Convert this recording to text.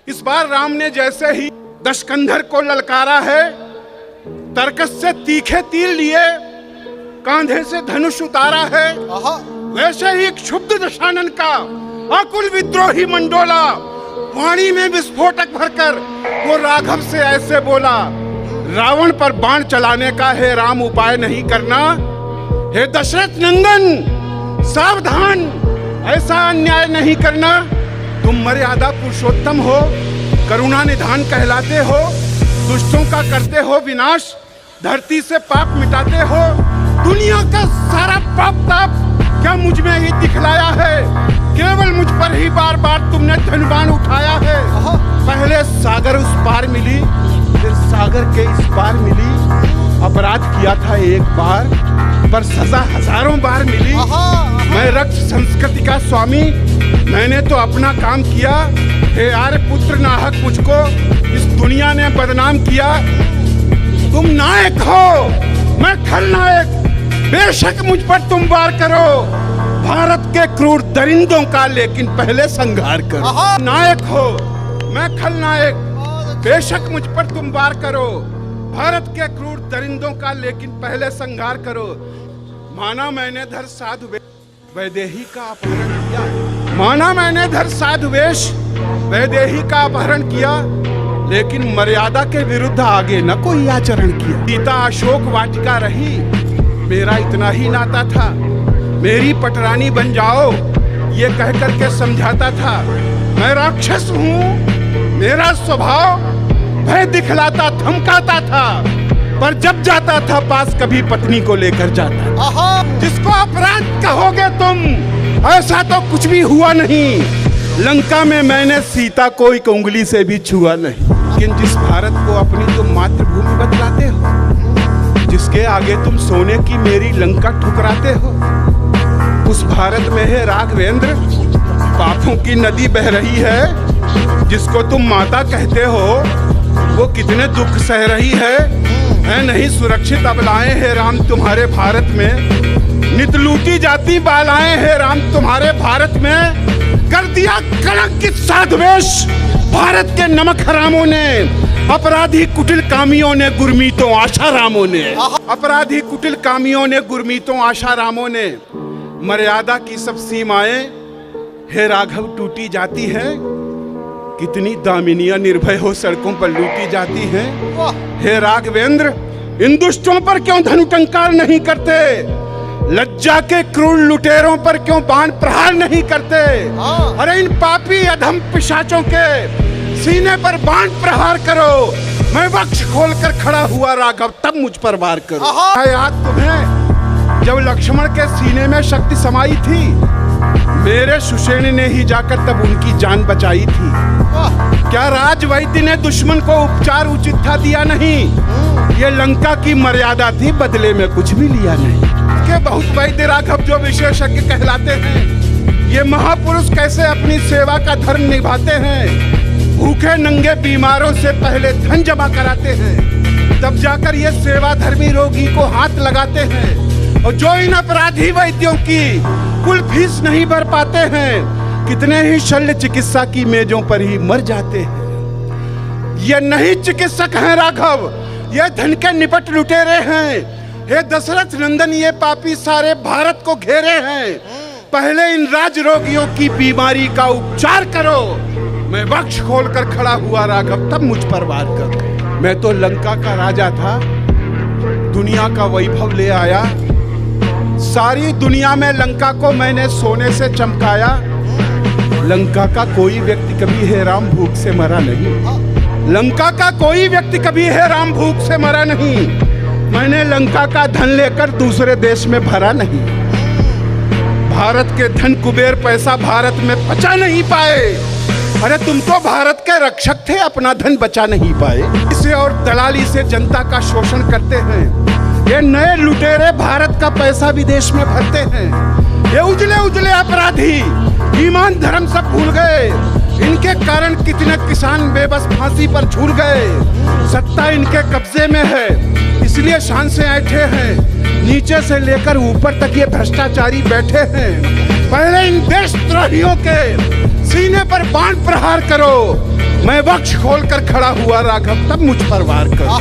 इस बार राम ने जैसे ही दशकंधर को ललकारा है, तरकस से तीखे तीर लिए कांधे से धनुष उतारा है, वैसे ही क्षुब्ध दशानन का अकुल विद्रोही मंडोला वाणी में विस्फोटक भरकर वो राघव से ऐसे बोला, रावण पर बाण चलाने का हे राम उपाय नहीं करना। हे दशरथ नंदन सावधान, ऐसा अन्याय नहीं करना। तुम मर्यादा पुरुषोत्तम हो, करुणा निधान कहलाते हो, दुष्टों का करते हो विनाश, धरती से पाप मिटाते हो। दुनिया का सारा पाप ताप क्या मुझ में ही दिखलाया है? केवल मुझ पर ही बार बार तुमने धनुबाण उठाया है। पहले सागर उस पार मिली, फिर सागर के इस पार मिली। अपराध किया था एक बार, पर सजा हजारों बार मिली। मैं रक्त संस्कृति का स्वामी, मैंने तो अपना काम किया। हे आर्य पुत्र नाहक मुझको इस दुनिया ने बदनाम किया। तुम नायक हो, मैं खलनायक। बेशक मुझ पर तुम वार करो, भारत के क्रूर दरिंदों का लेकिन पहले संहार करो। नायक हो, मैं खलनायक। बेशक मुझ पर तुम वार करो, भारत के क्रूर दरिंदों का लेकिन पहले संहार करो। माना मैंने धर साधु वैदेही का अपहरण किया, माना मैंने धर साधु वेश वैदेही का अपहरण किया, लेकिन मर्यादा के विरुद्ध आगे न कोई आचरण किया। सीता अशोक वाटिका रही, मेरा इतना ही नाता था। मेरी पटरानी बन जाओ ये कह करके समझाता था। मैं राक्षस हूँ, मेरा स्वभाव भय दिखलाता धमकाता था, पर जब जाता था पास कभी पत्नी को लेकर जाता। जिसको अपराध कहोगे तुम, ऐसा तो कुछ भी हुआ नहीं। लंका में मैंने सीता को एक उंगली से भी छुआ नहीं। लेकिन जिस भारत को अपनी तुम मातृभूमि बतलाते हो, जिसके आगे तुम सोने की मेरी लंका ठुकराते हो, उस भारत में है राघवेंद्र पापों की नदी बह रही है। जिसको तुम माता कहते हो वो कितने दुख सह रही है नहीं सुरक्षित अबलाएं हैं राम तुम्हारे भारत में। नित लूटी जाती बालाएं हैं राम तुम्हारे भारत में। कर दिया कलंकित साधुवेश भारत के नमक हरामों ने, अपराधी कुटिल कामियों ने गुरमीतों आशारामों ने। अपराधी कुटिल कामियों ने गुरमीतों आशारामों ने। मर्यादा की सब सीमाएं हे राघव टूटी जाती हैं। कितनी दामिनियां निर्भय हो सड़कों पर लूटी जाती हैं। हे राघवेंद्र इन दुष्टों पर क्यों धनुटंकार नहीं करते? लज्जा के क्रूर लुटेरों पर क्यों बाण प्रहार नहीं करते? अरे इन पापी अधम पिशाचों के सीने पर बाण प्रहार करो। मैं वक्ष खोलकर खड़ा हुआ राघव, तब मुझ पर वार करो। याद तुम्हें जब लक्ष्मण के सीने में शक्ति समाई थी, मेरे सुषेण ने ही जाकर तब उनकी जान बचाई थी। क्या राजवैद्य ने दुश्मन को उपचार उचित था दिया नहीं? ये लंका की मर्यादा थी, बदले में कुछ भी लिया नहीं। के बहुत वैद्य राघव जो विशेषज्ञ कहलाते हैं, ये महापुरुष कैसे अपनी सेवा का धर्म निभाते हैं। भूखे नंगे बीमारों से पहले धन जमा कराते हैं, तब जाकर ये सेवा धर्मी रोगी को हाथ लगाते हैं। और जो इन अपराधी वैद्यों की कुल फीस नहीं भर पाते हैं, कितने ही शल्य चिकित्सा की मेजों पर ही मर जाते हैं। ये नहीं चिकित्सक हैं राघव, ये धन के निपट लुटेरे हैं। हे दशरथ नंदन ये पापी सारे भारत को घेरे हैं। पहले इन राज रोगियों की बीमारी का उपचार करो। मैं वक्ष खोलकर खड़ा हुआ राघव, तब मुझ पर वार कर। मैं तो लंका का राजा था, दुनिया का वैभव ले आया। सारी दुनिया में लंका को मैंने सोने से चमकाया। लंका का कोई व्यक्ति कभी हे राम भूख से मरा नहीं। लंका का कोई व्यक्ति कभी हे राम भूख से मरा नहीं। मैंने लंका का धन लेकर दूसरे देश में भरा नहीं। भारत के धन कुबेर पैसा भारत में बचा नहीं पाए। अरे तुम तो भारत के रक्षक थे, अपना धन बचा नहीं पाए। इसे और दलाली से जनता का शोषण करते हैं। ये नए लुटेरे भारत का पैसा विदेश में भरते हैं। ये उजले उजले अपराधी ईमान धर्म सब भूल गए। इनके कारण कितने किसान बेबस फांसी पर झूल गए। सत्ता इनके कब्जे में है, इसलिए शान से ऐठे हैं। नीचे से लेकर ऊपर तक ये भ्रष्टाचारी बैठे हैं। पहले इन देशद्रोहियों के सीने पर बाण प्रहार करो, मैं वक्ष खोलकर खड़ा हुआ राघव, तब मुझ पर वार करो।